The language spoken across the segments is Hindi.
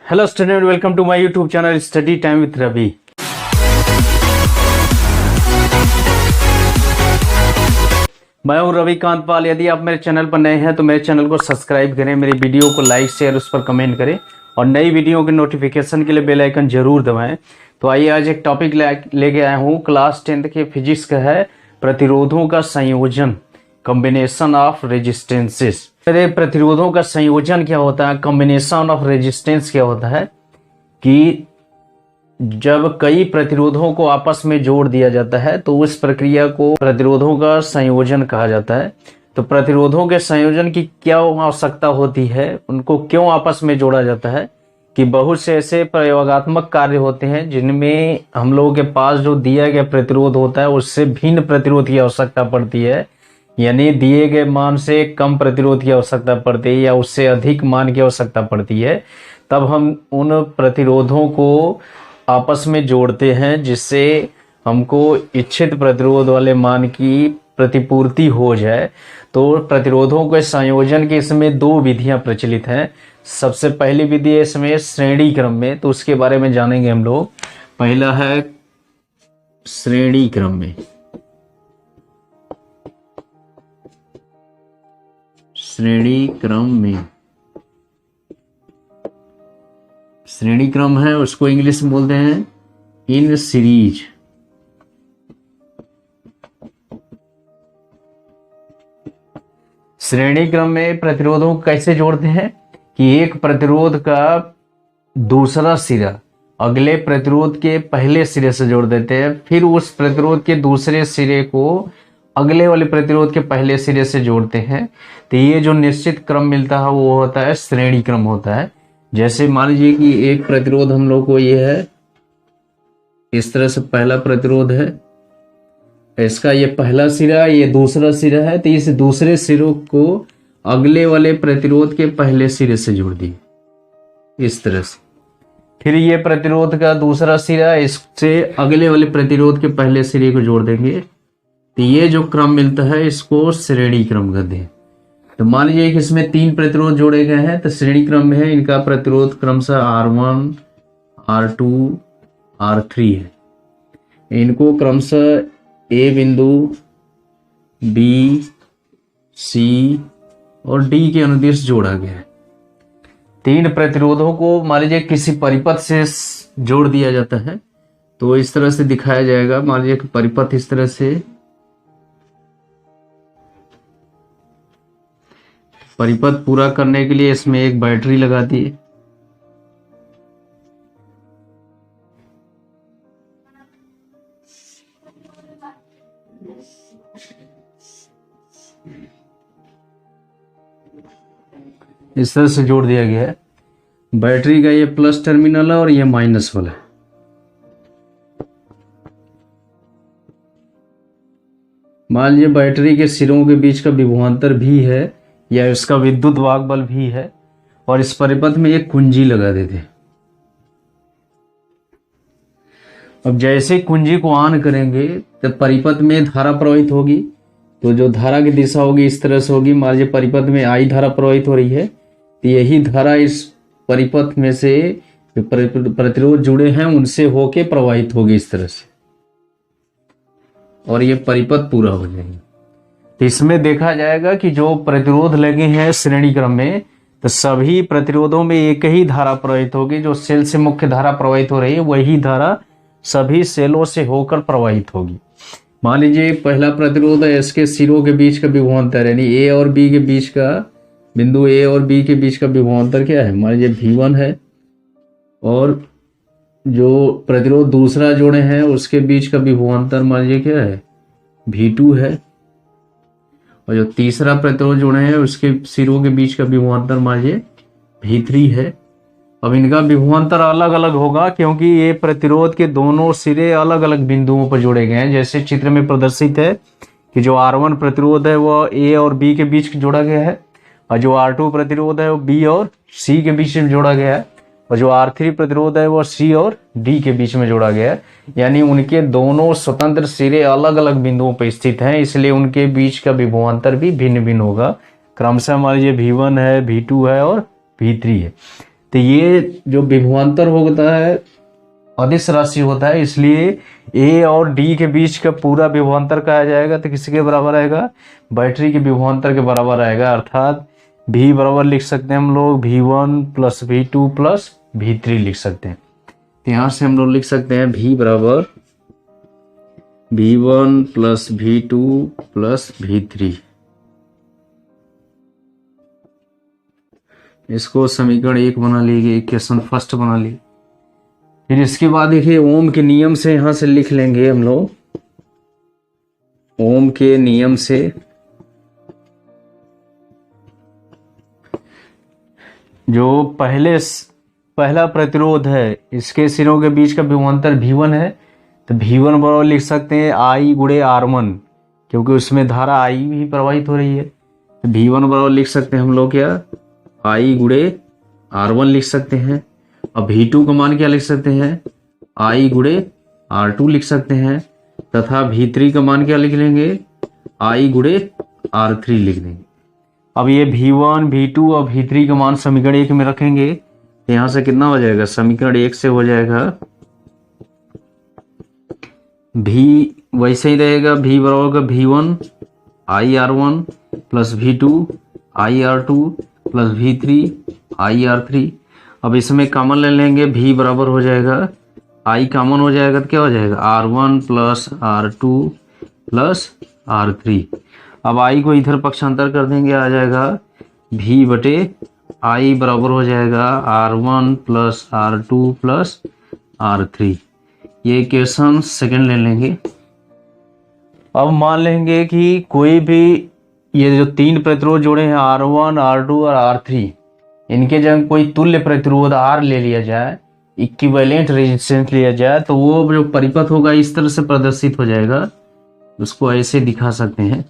Hello student, welcome to my YouTube channel study time with Ravi. मैं हूं रवि कांत पाल। यदि आप मेरे चैनल पर नए हैं तो मेरे चैनल को सब्सक्राइब करें, मेरी वीडियो को लाइक शेयर उस पर कमेंट करें और नई वीडियो के नोटिफिकेशन के लिए बेल आइकन जरूर दबाएं। तो आइए आज एक टॉपिक लेके आया हूं, क्लास 10th के फिजिक्स का है प्रतिरोधों का संयोजन, कॉम्बिनेशन ऑफ रेजिस्टेंसेस। प्रतिरोधों का संयोजन क्या होता है, कॉम्बिनेशन ऑफ रेजिस्टेंस क्या होता है कि जब कई प्रतिरोधों को आपस में जोड़ दिया जाता है तो उस प्रक्रिया को प्रतिरोधों का संयोजन कहा जाता है। तो प्रतिरोधों के संयोजन की क्या आवश्यकता होती है, उनको क्यों आपस में जोड़ा जाता है कि बहुत से ऐसे प्रयोगात्मक कार्य होते हैं जिनमें हम लोगों के पास जो दिया गया प्रतिरोध होता है उससे भिन्न प्रतिरोध की आवश्यकता पड़ती है, यानी दिए गए मान से कम प्रतिरोध की आवश्यकता पड़ती है या उससे अधिक मान की आवश्यकता पड़ती है। तब हम उन प्रतिरोधों को आपस में जोड़ते हैं जिससे हमको इच्छित प्रतिरोध वाले मान की प्रतिपूर्ति हो जाए। तो प्रतिरोधों के संयोजन की इसमें दो विधियां प्रचलित हैं। सबसे पहली विधि है इसमें श्रेणी क्रम में, तो उसके बारे में जानेंगे हम लोग। पहला है श्रेणी क्रम में। श्रेणी क्रम में श्रेणी क्रम है, उसको इंग्लिश में बोलते हैं इन सीरीज। श्रेणी क्रम में प्रतिरोधों को कैसे जोड़ते हैं कि एक प्रतिरोध का दूसरा सिरा अगले प्रतिरोध के पहले सिरे से जोड़ देते हैं, फिर उस प्रतिरोध के दूसरे सिरे को अगले वाले प्रतिरोध के पहले सिरे से जोड़ते हैं। तो ये जो निश्चित क्रम मिलता है वो होता है श्रेणी क्रम होता है। जैसे मान लीजिए कि एक प्रतिरोध हम लोग को ये है, इस तरह से पहला प्रतिरोध है, इसका ये पहला सिरा, ये दूसरा सिरा है, तो इस दूसरे सिरों को अगले वाले प्रतिरोध के पहले सिरे से जोड़ दिए इस तरह से। फिर ये प्रतिरोध का दूसरा सिरा इससे अगले वाले प्रतिरोध के पहले सिरे को जोड़ देंगे, तो ये जो क्रम मिलता है इसको श्रेणी क्रम कहते हैं। तो मान लीजिए कि इसमें तीन प्रतिरोध जोड़े गए हैं, तो श्रेणी क्रम में है, इनका प्रतिरोध क्रमशः R1, R2, R3 है। इनको क्रमशः A बिंदु, B, C और D के अनुदिश जोड़ा गया है। तीन प्रतिरोधों को मान लीजिए किसी परिपथ से जोड़ दिया जाता है, तो इस तरह से दिखाया जाएगा। मान लीजिए कि परिपथ इस तरह से, परिपथ पूरा करने के लिए इसमें एक बैटरी लगा दी। इस तरह से जोड़ दिया गया है। बैटरी का ये प्लस टर्मिनल है और ये माइनस वाला है। मान लीजिए बैटरी के सिरों के बीच का विभवांतर भी है या इसका विद्युत वाहक बल भी है, और इस परिपथ में एक कुंजी लगा देते हैं। अब जैसे कुंजी को ऑन करेंगे तो परिपथ में धारा प्रवाहित होगी, तो जो धारा की दिशा होगी इस तरह से होगी। मान लीजिए परिपथ में I धारा प्रवाहित हो रही है, तो यही धारा इस परिपथ में से जो प्रतिरोध जुड़े हैं उनसे होके प्रवाहित होगी इस तरह से, और ये परिपथ पूरा हो जाएगा। तो इसमें देखा जाएगा कि जो प्रतिरोध लगे हैं श्रेणी क्रम में, तो सभी प्रतिरोधों में एक ही धारा प्रवाहित होगी। जो सेल से मुख्य धारा प्रवाहित हो रही है वही धारा सभी सेलों से होकर प्रवाहित होगी। मान लीजिए पहला प्रतिरोध है, इसके सिरों के बीच का विभवांतर यानी A और B के बीच का, बिंदु A और B के बीच का विभवांतर क्या है, मान लीजिए V1 है। और जो प्रतिरोध दूसरा जोड़े हैं उसके बीच का विभवांतर मान लीजिए क्या है, V2 है। और जो तीसरा प्रतिरोध जोड़े हैं उसके सिरों के बीच का विभवांतर मान लीजिए V3 है। अब इनका विभवांतर अलग अलग होगा क्योंकि ये प्रतिरोध के दोनों सिरे अलग अलग बिंदुओं पर जोड़े गए हैं। जैसे चित्र में प्रदर्शित है कि जो R1 प्रतिरोध है वो A और B के बीच जोड़ा गया है, और जो R2 प्रतिरोध है वो B और C के बीच में जोड़ा गया है, और जो R3 प्रतिरोध है वो C और D के बीच में जोड़ा गया है। यानी उनके दोनों स्वतंत्र सिरे अलग अलग बिंदुओं पर स्थित हैं, इसलिए उनके बीच का विभवांतर भी भिन्न भिन्न होगा। क्रमशः मान लीजिए V1 है, V2 है और V3 है। तो ये जो विभवांतर होता है अदिश राशि होता है, इसलिए ए और डी के बीच का पूरा विभवांतर कहा जाएगा तो किसके बराबर आएगा, बैटरी के विभवांतर के बराबर आएगा। अर्थात V बराबर लिख सकते हैं हम लोग V1 plus V2 plus V3 लिख सकते हैं। तो यहाँ से हम लोग लिख सकते हैं V बराबर V1 plus V2 plus V3। इसको समीकरण 1 बना लीजिए, इक्वेशन फर्स्ट बना ली। फिर इसके बाद देखिए ओम के नियम से यहां से लिख लेंगे हम लोग, ओम के नियम से जो पहला प्रतिरोध है इसके सिरों के बीच का विभवांतर V1 है, तो V1 बराबर लिख सकते हैं I गुणे R1, क्योंकि उसमें धारा I भी प्रवाहित हो रही है। तो V1 बराबर लिख सकते हैं हम लोग क्या, I गुणे R1 लिख सकते हैं। अब V2 का मान क्या लिख सकते हैं, I गुणे R2 लिख सकते हैं, तथा V3 का मान क्या लिख लेंगे, I गुणे R3 लिख देंगे। अब ये V1, V2 और V3 का मान समीकरण 1 में रखेंगे, तो यहाँ से कितना हो जाएगा, समीकरण 1 से हो जाएगा V वैसे ही रहेगा, V बराबर का V1 IR1 plus V2 IR2 plus V3 IR3। अब इसमें कॉमन ले लेंगे, V बराबर हो जाएगा, I कॉमन हो जाएगा तो क्या हो जाएगा R1 plus R2 plus R3। अब I को इधर पक्षांतर कर देंगे, आ जाएगा V बटे I बराबर हो जाएगा R1 plus R2 plus R3। ये इक्वेशन सेकेंड ले लेंगे। अब मान लेंगे कि कोई भी ये जो तीन प्रतिरोध जोड़े हैं R1, R2 और R3, इनके जगह कोई तुल्य प्रतिरोध R ले लिया जाए, इक्विवेलेंट रेजिस्टेंस लिया जाए, तो वो जो परिपथ होगा इस तरह से प्रदर्शित हो जाएगा। उसको ऐसे दिखा सकते हैं,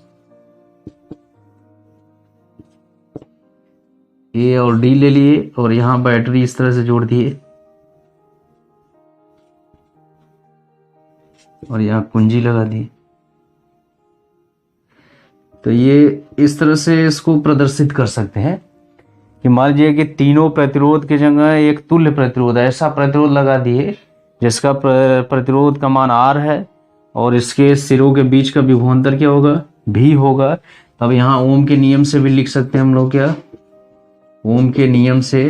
A और D ले लिए और यहाँ बैटरी इस तरह से जोड़ दिए और यहाँ कुंजी लगा दी। तो ये इस तरह से इसको प्रदर्शित कर सकते हैं कि मान लीजिए कि तीनों प्रतिरोध की जगह एक तुल्य प्रतिरोध, ऐसा प्रतिरोध लगा दिए जिसका प्रतिरोध का मान R है और इसके सिरों के बीच का विभवांतर क्या होगा, V होगा। तब यहाँ ओम के नियम से भी लिख सकते हैं हम लोग क्या, ओम के नियम से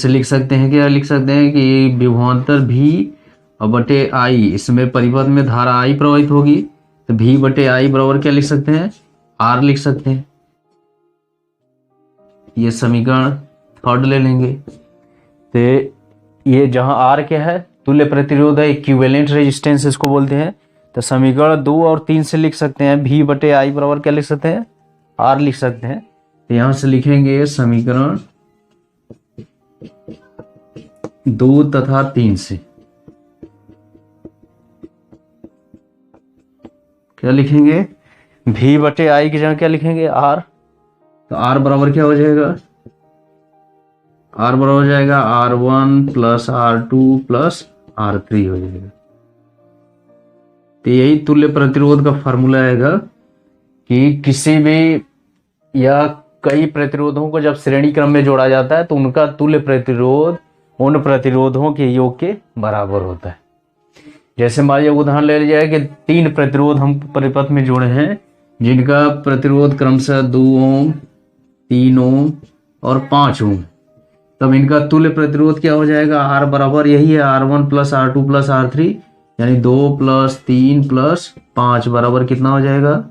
लिख सकते हैं, क्या लिख सकते हैं कि विभवांतर V और बटे I, इसमें परिपथ में धारा I प्रवाहित होगी, तो V बटे I बराबर क्या लिख सकते हैं, R लिख सकते हैं। ये समीकरण थर्ड ले लेंगे। तो ये जहां R क्या है, तुल्य प्रतिरोध है, इक्विवेलेंट रेजिस्टेंस इसको बोलते हैं। तो समीकरण 2 और 3 से लिख सकते हैं V बटे I बराबर क्या लिख सकते हैं, R लिख सकते हैं। तो यहां से लिखेंगे समीकरण 2 तथा 3 से क्या लिखेंगे, V बटे I की जगह क्या लिखेंगे, R। तो R बराबर क्या हो जाएगा, R बराबर हो जाएगा R1 plus R2 plus R3 हो जाएगा। तो यही तुल्य प्रतिरोध का फॉर्मूला आएगा कि किसी भी या कई प्रतिरोधों को जब श्रेणी क्रम में जोड़ा जाता है तो उनका तुल्य प्रतिरोध उन प्रतिरोधों के योग के बराबर होता है। जैसे मान लीजिए उदाहरण ले लिया जाए कि 3 प्रतिरोध हम परिपथ में जोड़े हैं जिनका प्रतिरोध क्रमशः 2 ओम, 3 ओम और 5 ओम। तब इनका तुल्य प्रतिरोध क्या हो जाएगा, R बराबर यही है R1 plus R2 plus R3, यानी 2 प्लस 3 प्लस 5 बराबर कितना हो जाएगा,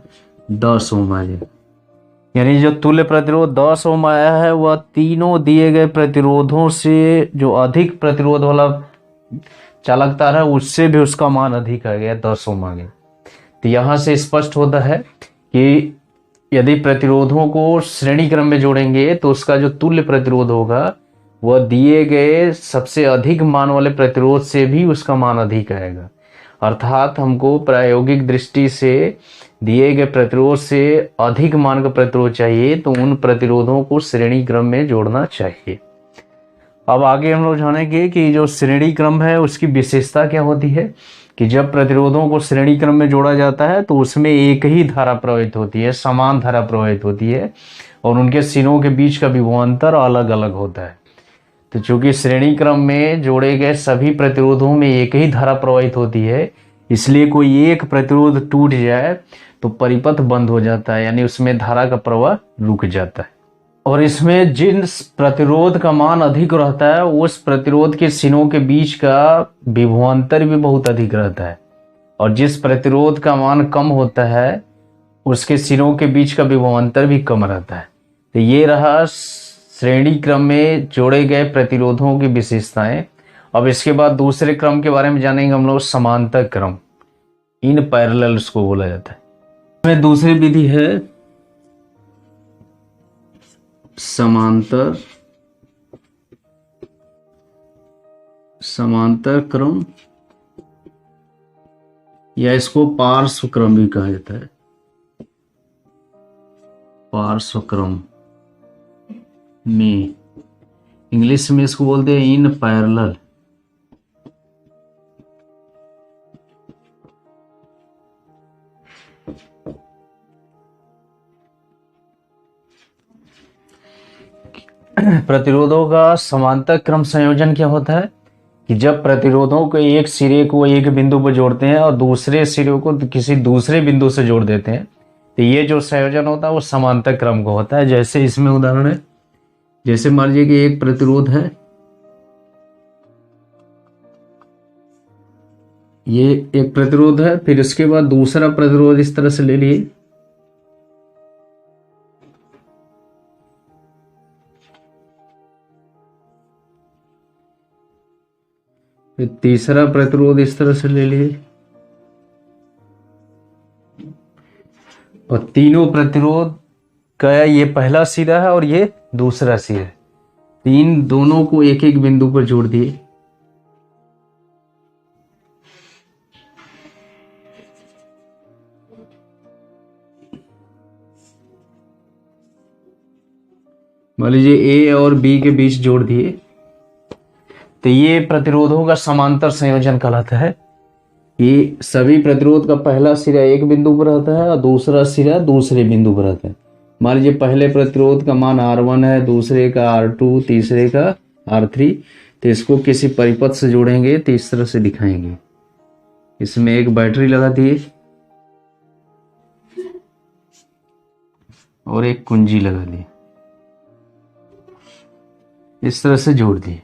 10 ओम आ जाएगा। यानी जो तुल्य प्रतिरोध 10 ओम आया है वह तीनों दिए गए प्रतिरोधों से जो अधिक प्रतिरोध वाला चालकता है उससे भी उसका मान अधिक आ गया, 10 ओम आ गया। तो यहाँ से स्पष्ट होता है कि यदि प्रतिरोधों को श्रेणी क्रम में जोड़ेंगे तो उसका जो तुल्य प्रतिरोध होगा वह दिए गए सबसे अधिक मान वाले प्रतिरोध से भी उसका मान अधिक आएगा। अर्थात हमको प्रायोगिक दृष्टि से दिए गए प्रतिरोध से अधिक मान का प्रतिरोध चाहिए तो उन प्रतिरोधों को श्रेणी क्रम में जोड़ना चाहिए। अब आगे हम लोग जानेंगे कि जो श्रेणी क्रम है उसकी विशेषता क्या होती है, कि जब प्रतिरोधों को श्रेणी क्रम में जोड़ा जाता है तो उसमें एक ही धारा प्रवाहित होती है, समान धारा प्रवाहित होती है और उनके सिरों के बीच का विभवांतर अलग अलग होता है। तो चूंकि श्रेणी क्रम में जोड़े गए सभी प्रतिरोधों में एक ही धारा प्रवाहित होती है, इसलिए कोई एक प्रतिरोध टूट जाए तो परिपथ बंद हो जाता है, यानी उसमें धारा का प्रवाह रुक जाता है। और इसमें जिन प्रतिरोध का मान अधिक रहता है उस प्रतिरोध के सिरों के बीच का विभवांतर भी बहुत अधिक रहता है, और जिस प्रतिरोध का मान कम होता है उसके सिरों के बीच का विभवांतर भी कम रहता है। तो ये रहा श्रेणी क्रम में जोड़े गए प्रतिरोधों की विशेषताएं। अब इसके बाद दूसरे क्रम के बारे में जानेंगे हम लोग, समांतर क्रम, इन पैरेलल उसको बोला जाता है। इसमें दूसरी विधि है समांतर क्रम, या इसको पार्श्व क्रम भी कहा जाता है। पार्श्व क्रम में इंग्लिश में इसको बोलते हैं इन पैरेलल। प्रतिरोधों का समांतर क्रम संयोजन क्या होता है कि जब प्रतिरोधों के एक सिरे को एक बिंदु पर जोड़ते हैं और दूसरे सिरे को किसी दूसरे बिंदु से जोड़ देते हैं, तो ये जो संयोजन होता है वो समांतर क्रम का होता है। जैसे इसमें उदाहरण है, जैसे मान लीजिए कि एक प्रतिरोध है, ये एक प्रतिरोध है, फिर इसके बाद दूसरा प्रतिरोध इस तरह से ले लिए, फिर तीसरा प्रतिरोध इस तरह से ले लिए, और तीनों प्रतिरोध का ये पहला सिरा है और ये दूसरा सिरा है, तीन दोनों को एक एक बिंदु पर जोड़ दिए। मान लीजिए ए और बी के बीच जोड़ दिए, तो ये प्रतिरोधों का समांतर संयोजन कहलाता है। ये सभी प्रतिरोध का पहला सिरा एक बिंदु पर रहता है और दूसरा सिरा दूसरे बिंदु पर रहता है। मान लीजिए पहले प्रतिरोध का मान R1 है, दूसरे का R2, तीसरे का R3, तो इसको किसी परिपथ से जोड़ेंगे तो इस तरह से दिखाएंगे। इसमें एक बैटरी लगा दिए और एक कुंजी लगा दी, इस तरह से जोड़ दिए,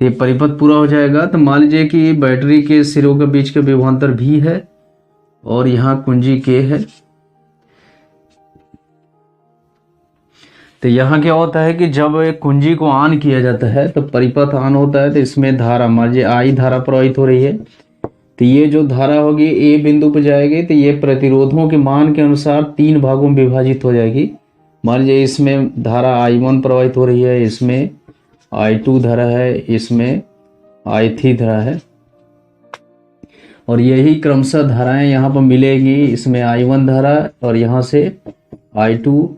ये परिपथ पूरा हो जाएगा। तो मान लीजिए कि बैटरी के सिरों के बीच का विभवांतर भी है और यहाँ कुंजी के है। तो यहाँ क्या होता है कि जब एक कुंजी को ऑन किया जाता है तो परिपथ ऑन होता है, तो इसमें धारा, मान लीजिए आई धारा प्रवाहित हो रही है, तो ये जो धारा होगी ए बिंदु पर जाएगी, तो ये प्रतिरोधों के मान के अनुसार तीन भागों में विभाजित हो जाएगी। मान लीजिए इसमें धारा I1 प्रवाहित हो रही है, इसमें I2 धारा है, इसमें I3 धारा है, और यही क्रमशः धाराएं यहाँ पर मिलेगी। इसमें I1 धारा और यहाँ से I2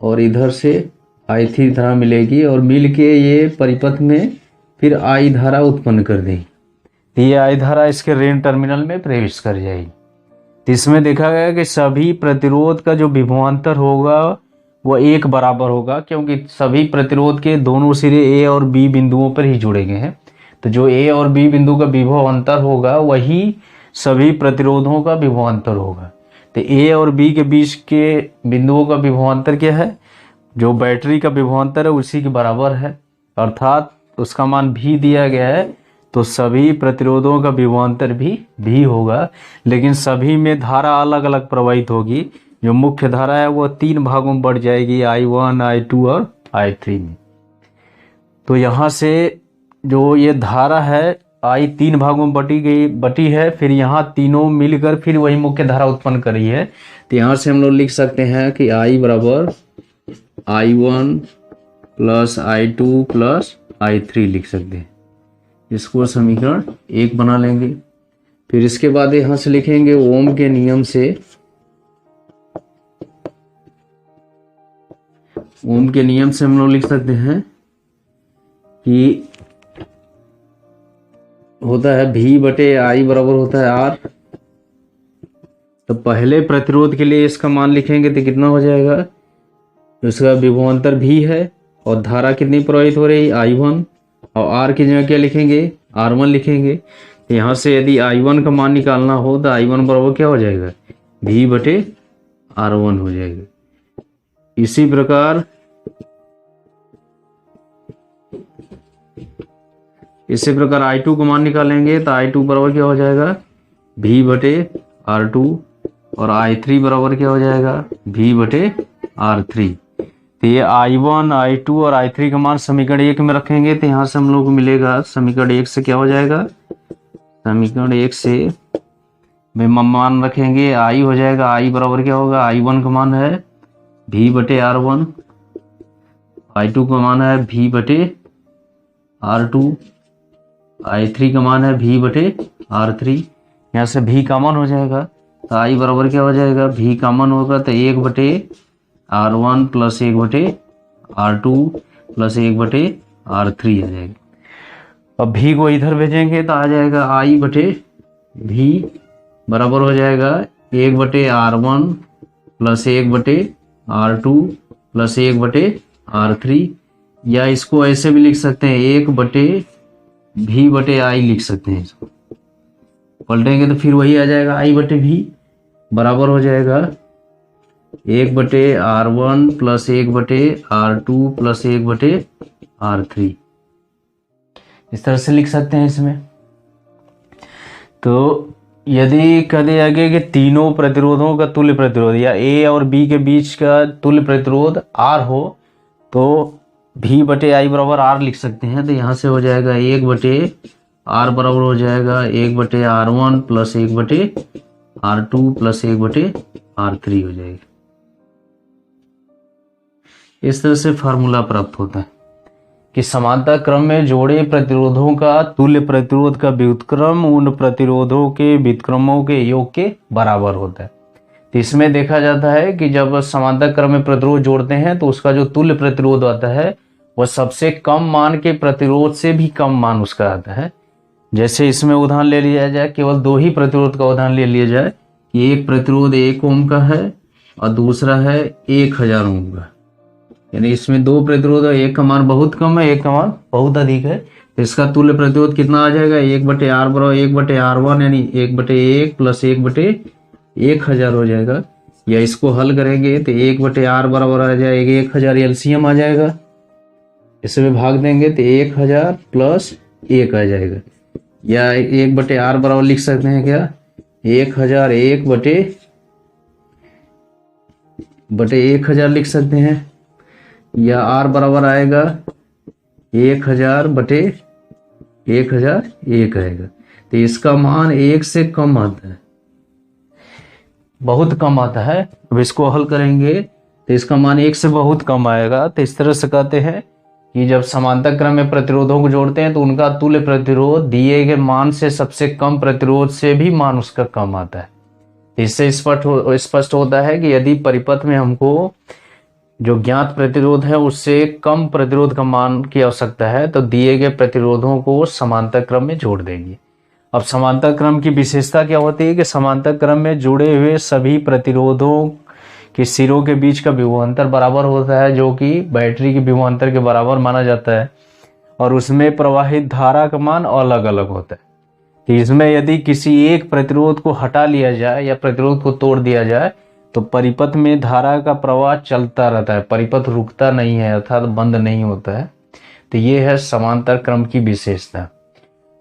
और इधर से I3 धारा मिलेगी, और मिल के ये परिपथ में फिर I धारा उत्पन्न कर देगी। ये I धारा इसके रेन टर्मिनल में प्रवेश कर जाएगी। तो इसमें देखा गया कि सभी प्रतिरोध का जो विभवांतर होगा वो एक बराबर होगा, क्योंकि सभी प्रतिरोध के दोनों सिरे ए और बी बिंदुओं पर ही जुड़े गए हैं। तो जो ए और बी बिंदु का विभवांतर होगा वही सभी प्रतिरोधों का विभवांतर होगा। तो ए और बी के बीच के बिंदुओं का विभवांतर क्या है, जो बैटरी का विभवांतर है उसी के बराबर है, अर्थात उसका मान भी दिया गया है, तो सभी प्रतिरोधों का विभवांतर भी होगा, लेकिन सभी में धारा अलग अलग प्रवाहित होगी। जो मुख्य धारा है वो तीन भागों में बढ़ जाएगी, I1, I2 और I3 में। तो यहाँ से जो ये धारा है I तीन भागों में बटी है, फिर यहाँ तीनों मिलकर फिर वही मुख्य धारा उत्पन्न करी है। तो यहाँ से हम लोग लिख सकते हैं कि I बराबर I1 plus I2 plus I3 लिख सकते हैं। इसको समीकरण 1 बना लेंगे। फिर इसके बाद यहाँ से लिखेंगे ओम के नियम से, ओम के नियम से हम लोग लिख सकते हैं कि होता है V बटे I बराबर होता है R। तो पहले प्रतिरोध के लिए इसका मान लिखेंगे तो कितना हो जाएगा, उसका विभवांतर भी है और धारा कितनी प्रवाहित हो रही है I1, और R की जगह क्या लिखेंगे R1 लिखेंगे। तो यहाँ से यदि I1 का मान निकालना हो तो I1 बराबर क्या हो जाएगा V/R1 हो जाएगा। इसी प्रकार I2 का मान निकालेंगे तो I2 बराबर क्या हो जाएगा V/R2, और I3 बराबर क्या हो जाएगा V/R3। तो ये I1, I2 और I3 का मान समीकरण 1 में रखेंगे तो यहाँ से हम लोग को मिलेगा समीकरण 1 से क्या हो जाएगा, समीकरण 1 से में मान रखेंगे I हो जाएगा, I बराबर क्या होगा, I1 का मान है V/R1, I2 का मान है V/R2, I3 का मान है V/R3। यहाँ से V कॉमन हो जाएगा तो I बराबर क्या हो जाएगा, V कॉमन होगा तो 1/R1 plus 1/R2 plus 1/R3 आ जाएगा। अब V को इधर भेजेंगे तो आ जाएगा I/V बराबर हो जाएगा 1/R1 plus 1/R2 plus 1/R3, या इसको ऐसे भी लिख सकते हैं 1/V/I लिख सकते हैं। इसको पलटेंगे तो फिर वही आ जाएगा I/V बराबर हो जाएगा 1/R1 plus 1/R2 plus 1/R3। इस तरह से लिख सकते हैं इसमें। तो यदि कह दिया गया कि तीनों प्रतिरोधों का तुल्य प्रतिरोध या A और B के बीच का तुल्य प्रतिरोध R हो तो V/I बराबर R लिख सकते हैं। तो यहाँ से हो जाएगा 1/R बराबर हो जाएगा 1/R1 plus 1/R2 plus 1/R3 हो जाएगा। इस तरह से फार्मूला प्राप्त होता है कि समांतर क्रम में जोड़े प्रतिरोधों का तुल्य प्रतिरोध का व्युत्क्रम उन प्रतिरोधों के व्युत्क्रमों के योग के बराबर होता है। तो इसमें देखा जाता है कि जब समांतर क्रम में प्रतिरोध जोड़ते हैं तो उसका जो तुल्य प्रतिरोध आता है वह सबसे कम मान के प्रतिरोध से भी कम मान उसका आता है। जैसे इसमें उदाहरण ले लिया जाए, केवल 2 ही प्रतिरोध का उदाहरण ले लिया जाए कि एक प्रतिरोध 1 ओम का है और दूसरा है 1000 ओम का, यानी इसमें 2 प्रतिरोध है, एक का मान बहुत कम है, एक का मान बहुत अधिक है। तो इसका तुल्य प्रतिरोध कितना आ जाएगा 1/R बराबर 1/R1 यानी 1/1 प्लस 1/1000 हो जाएगा। या इसको हल करेंगे तो 1/R बराबर आ जाएगा 1000, एलसीएम आ जाएगा। इसमें भाग देंगे तो 1000 प्लस 1 आ जाएगा, या 1/R बराबर लिख सकते हैं क्या 1000 1/1000 लिख सकते हैं, या R बराबर आएगा 1000/1001 आएगा। तो इसका मान 1 से कम आता है, बहुत कम आता है। अब इसको हल करेंगे तो इसका मान 1 से बहुत कम आएगा। तो इस तरह से कहते हैं कि जब समांतर क्रम में प्रतिरोधों को जोड़ते हैं तो उनका तुल्य प्रतिरोध दिए गए मान से सबसे कम प्रतिरोध से भी मान उसका कम आता है। इससे स्पष्ट होता है कि यदि परिपथ में हमको जो ज्ञात प्रतिरोध है उससे कम प्रतिरोध का मान की आवश्यकता है तो दिए गए प्रतिरोधों को समांतर क्रम में जोड़ देंगे। अब समांतर क्रम की विशेषता क्या होती है कि समांतर क्रम में जुड़े हुए सभी प्रतिरोधों के सिरों के बीच का विभवांतर बराबर होता है, जो कि बैटरी के विभवांतर के बराबर माना जाता है, और उसमें प्रवाहित धारा का मान अलग अलग होता है। तो इसमें यदि किसी एक प्रतिरोध को हटा लिया जाए या प्रतिरोध को तोड़ दिया जाए तो परिपथ में धारा का प्रवाह चलता रहता है, परिपथ रुकता नहीं है अर्थात बंद नहीं होता है। तो ये है समांतर क्रम की विशेषता।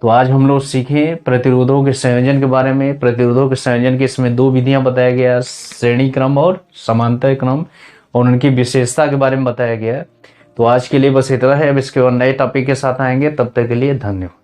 तो आज हम लोग सीखे प्रतिरोधों के संयोजन के बारे में। प्रतिरोधों के संयोजन की इसमें 2 विधियां बताया गया, श्रेणी क्रम और समांतर क्रम, और उनकी विशेषता के बारे में बताया गया। तो आज के लिए बस इतना है। अब इसके और नए टॉपिक के साथ आएंगे, तब तक के लिए धन्यवाद।